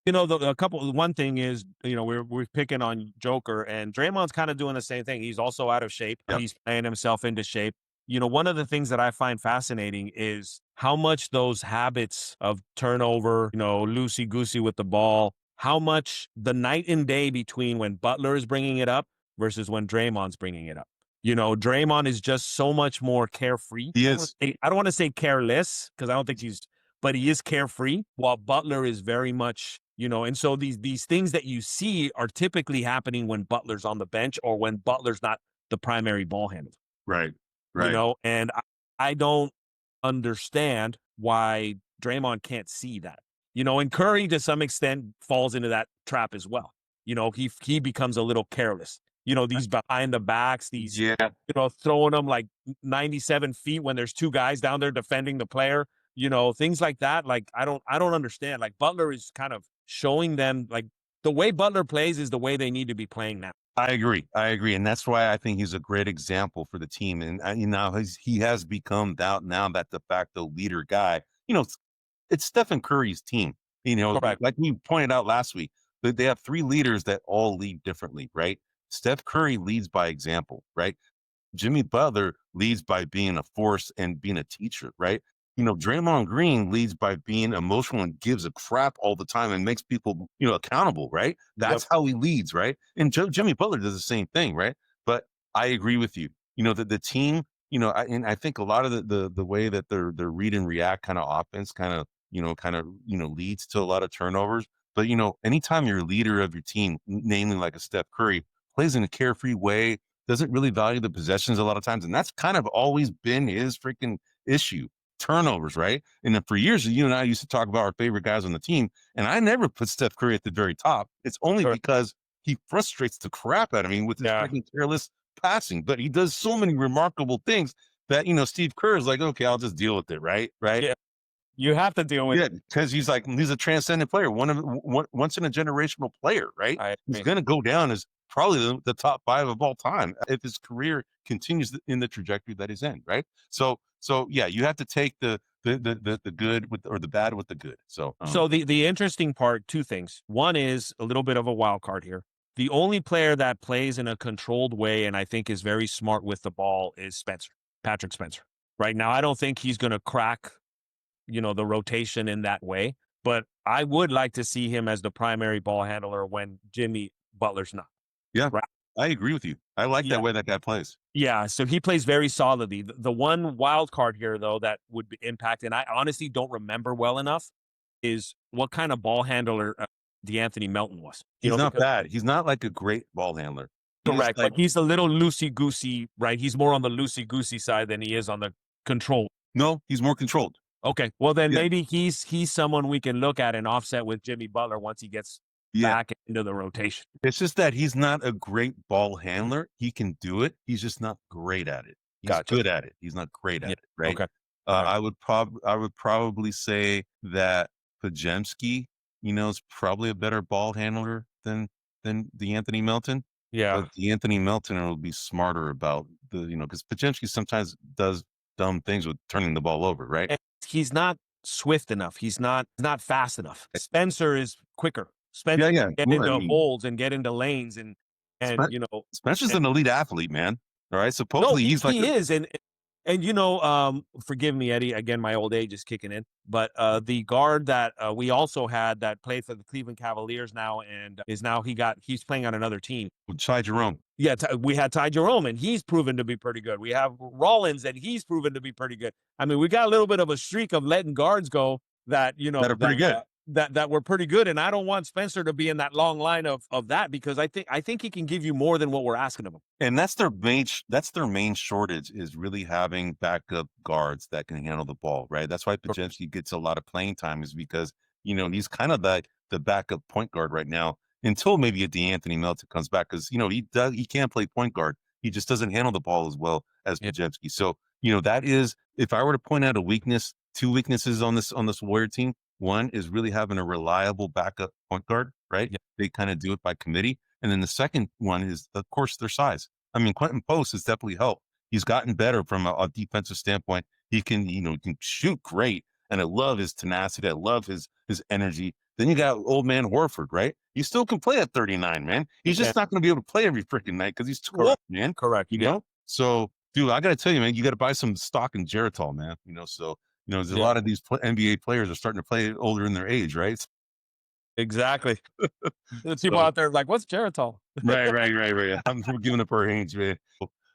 Speaker 2: You know, one thing is, you know, we're picking on Joker, and Draymond's kind of doing the same thing. He's also out of shape. Yep. He's playing himself into shape. You know, one of the things that I find fascinating is how much those habits of turnover, you know, loosey-goosey with the ball, how much the night and day between when Butler is bringing it up versus when Draymond's bringing it up. Draymond is just so much more carefree.
Speaker 1: He is.
Speaker 2: I don't want to say careless because I don't think but he is carefree, while Butler is very much, and so these things that you see are typically happening when Butler's on the bench or when Butler's not the primary ball handler.
Speaker 1: Right.
Speaker 2: And I don't understand why Draymond can't see that. And Curry to some extent falls into that trap as well. He becomes a little careless. These behind the backs, these throwing them like 97 feet when there's two guys down there defending the player. Things like that. Like I don't understand. Like Butler is kind of showing them like the way Butler plays is the way they need to be playing now.
Speaker 1: I agree. And that's why I think he's a great example for the team. And he has become now that de facto leader guy. It's Stephen Curry's team.
Speaker 2: Correct.
Speaker 1: Like we pointed out last week, they have three leaders that all lead differently, right? Steph Curry leads by example, right? Jimmy Butler leads by being a force and being a teacher, right? Draymond Green leads by being emotional and gives a crap all the time and makes people, accountable, right? That's how he leads, right? And Jimmy Butler does the same thing, right? But I agree with you. The team, and I think a lot of the way that their read and react kind of offense kind of leads to a lot of turnovers. But anytime you're a leader of your team, namely like a Steph Curry, plays in a carefree way, doesn't really value the possessions a lot of times, and that's kind of always been his freaking issue. Turnovers, right? And then for years, you and I used to talk about our favorite guys on the team, and I never put Steph Curry at the very top. It's only because he frustrates the crap out of me with his freaking careless passing. But he does so many remarkable things that Steve Kerr is like, okay, I'll just deal with it, right?
Speaker 2: Yeah. You have to deal with it.
Speaker 1: Because he's a transcendent player, once in a generational player, right? He's going to go down as probably the top 5 of all time if his career continues in the trajectory that he's in, right? So yeah, you have to take the good or the bad with the good. So
Speaker 2: the interesting part, two things. One is a little bit of a wild card here. The only player that plays in a controlled way and I think is very smart with the ball is Patrick Spencer. Right now, I don't think he's going to crack the rotation in that way, but I would like to see him as the primary ball handler when Jimmy Butler's not.
Speaker 1: Yeah, right? I agree with you. I like that way that guy plays.
Speaker 2: Yeah, so he plays very solidly. The one wild card here, though, that would impact, and I honestly don't remember well enough, is what kind of ball handler DeAnthony Melton was.
Speaker 1: He's not bad. He's not like a great ball handler.
Speaker 2: Correct, but he's a little loosey-goosey, right? He's more on the loosey-goosey side than he is on the control.
Speaker 1: No, he's more controlled.
Speaker 2: Okay, well then maybe he's someone we can look at and offset with Jimmy Butler once he gets back into the rotation.
Speaker 1: It's just that he's not a great ball handler. He can do it. He's just not great at it. He's good at it. He's not great at it, right?
Speaker 2: Okay.
Speaker 1: I would probably say that Pajemski, is probably a better ball handler than DeAnthony Melton.
Speaker 2: Yeah.
Speaker 1: But DeAnthony Melton will be smarter about because Pajemski sometimes does dumb things with turning the ball over, right?
Speaker 2: And he's not swift enough. He's not fast enough. Spencer is quicker. Spencer can get into holes and get into lanes and
Speaker 1: Spencer's an elite athlete, man. All right. Supposedly he's like
Speaker 2: he is. And forgive me, Eddie, again, my old age is kicking in, but the guard that we also had that played for the Cleveland Cavaliers now and he's playing on another team.
Speaker 1: Ty Jerome.
Speaker 2: Yeah, we had Ty Jerome, and he's proven to be pretty good. We have Rollins, and he's proven to be pretty good. I mean, we got a little bit of a streak of letting guards go that
Speaker 1: that are pretty good.
Speaker 2: That were pretty good, and I don't want Spencer to be in that long line of that because I think he can give you more than what we're asking of him.
Speaker 1: And that's their main shortage is really having backup guards that can handle the ball, right? That's why Pajemski gets a lot of playing time is because he's kind of like the backup point guard right now until maybe a DeAnthony Melton comes back because he can't play point guard. He just doesn't handle the ball as well as Pajemski. So that is, if I were to point out two weaknesses on this Warrior team. One is really having a reliable backup point guard, right? Yeah. They kind of do it by committee. And then the second one is, of course, their size. I mean, Quinton Post has definitely helped. He's gotten better from a defensive standpoint. He can, he can shoot great. And I love his tenacity. I love his energy. Then you got old man Horford, right? He still can play at 39, man. He's just not going to be able to play every freaking night because he's too old, man.
Speaker 2: Correct.
Speaker 1: You know? So, dude, I got to tell you, man, you got to buy some stock in Geritol, man. So, there's a lot of these NBA players are starting to play older in their age, right?
Speaker 2: Exactly. There's people out there like, what's Geritol?
Speaker 1: Right. I'm giving up our hands, man.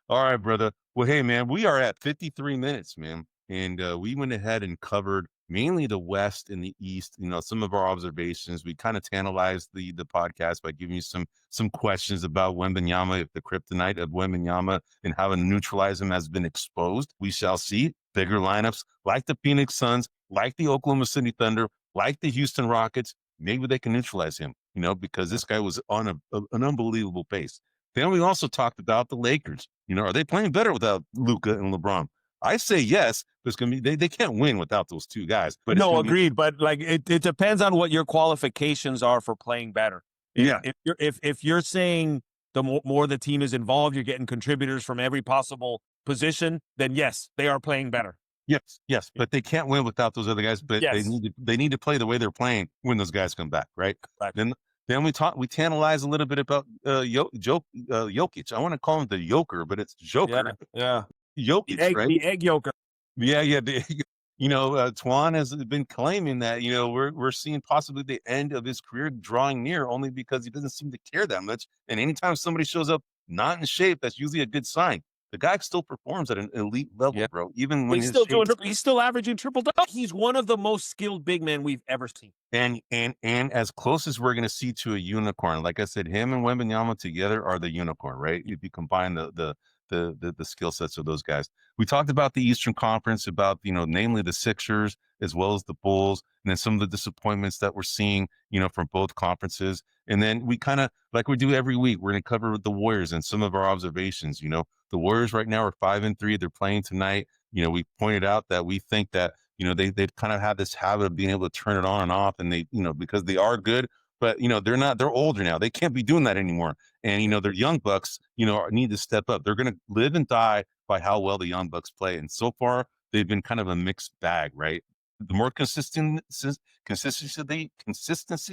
Speaker 1: All right, brother. Well, hey, man, we are at 53 minutes, man. And we went ahead and covered mainly the West and the East, some of our observations. We kind of tantalized the podcast by giving you some questions about Wembanyama, if the kryptonite of Wembanyama and how to neutralize him has been exposed. We shall see bigger lineups like the Phoenix Suns, like the Oklahoma City Thunder, like the Houston Rockets. Maybe they can neutralize him, because this guy was on an unbelievable pace. Then we also talked about the Lakers. Are they playing better without Luca and LeBron? I say yes, but it's gonna be they can't win without those two guys. But
Speaker 2: no, agreed. But like it depends on what your qualifications are for playing better. If you're saying the more the team is involved, you're getting contributors from every possible position, then yes, they are playing better.
Speaker 1: Yes, but they can't win without those other guys. But they need to play the way they're playing when those guys come back, right? Then we tantalize a little bit about Jokic. I want to call him the Joker, but it's Joker.
Speaker 2: Yeah.
Speaker 1: Jokic, right?
Speaker 2: The egg Joker.
Speaker 1: Yeah. Toine has been claiming that we're seeing possibly the end of his career drawing near, only because he doesn't seem to care that much. And anytime somebody shows up not in shape, that's usually a good sign. The guy still performs at an elite level, bro. Even when he's
Speaker 2: still averaging triple double. He's one of the most skilled big men we've ever seen.
Speaker 1: And as close as we're going to see to a unicorn, like I said, him and Wembanyama together are the unicorn, right? If you combine the skill sets of those guys. We talked about the Eastern Conference, about namely the Sixers as well as the Bulls, and then some of the disappointments that we're seeing, from both conferences. And then we kind of, like we do every week, we're going to cover the Warriors and some of our observations. The Warriors right now are 5-3. They're playing tonight. We pointed out that we think that they've kind of had this habit of being able to turn it on and off, and they because they are good, but they're older now. They can't be doing that anymore. And their young bucks need to step up. They're going to live and die by how well the young bucks play. And so far they've been kind of a mixed bag, right? The more consistency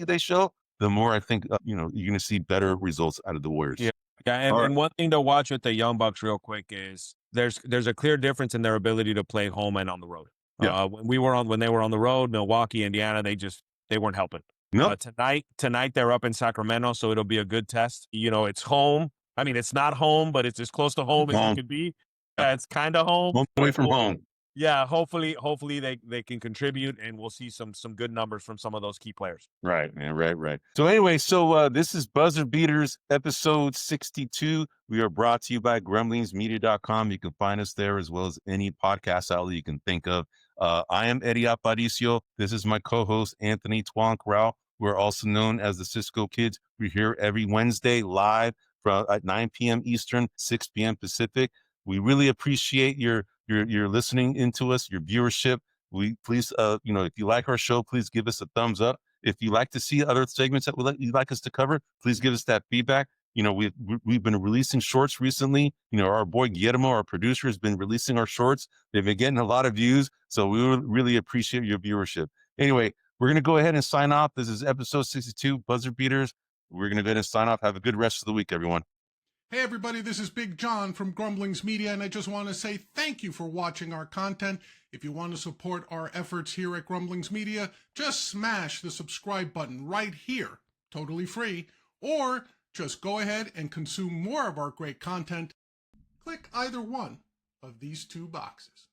Speaker 1: they show, the more I think you're going to see better results out of the Warriors.
Speaker 2: Yeah. And one thing to watch with the Young Bucks real quick is there's a clear difference in their ability to play home and on the road. When they were on the road, Milwaukee, Indiana, they weren't helping.
Speaker 1: No.
Speaker 2: Tonight they're up in Sacramento, so it'll be a good test. It's home. I mean, it's not home, but it's as close to home as it could be. It's kind of home.
Speaker 1: Away from home.
Speaker 2: Yeah, hopefully they can contribute, and we'll see some good numbers from some of those key players.
Speaker 1: Right, man. Right. So anyway, this is Buzzer Beaters episode 62. We are brought to you by grumblingsmedia.com. You can find us there as well as any podcast outlet you can think of. I am Eddie Aparecio. This is my co-host, Anthony Twonk-Rao. We're also known as the Cisco Kids. We're here every Wednesday live at 9 p.m. Eastern, 6 p.m. Pacific. We really appreciate your listening into us, your viewership. We please, if you like our show, please give us a thumbs up. If you like to see other segments that you'd like us to cover, please give us that feedback. We've been releasing shorts recently. Our boy Guillermo, our producer, has been releasing our shorts. They've been getting a lot of views, so we really appreciate your viewership. Anyway, we're going to go ahead and sign off. This is episode 62, Buzzer Beaters. We're going to go ahead and sign off. Have a good rest of the week, everyone.
Speaker 3: Hey everybody, this is Big John from Grumblings Media, and I just want to say thank you for watching our content. If you want to support our efforts here at Grumblings Media, just smash the subscribe button right here, totally free, or just go ahead and consume more of our great content. Click either one of these two boxes.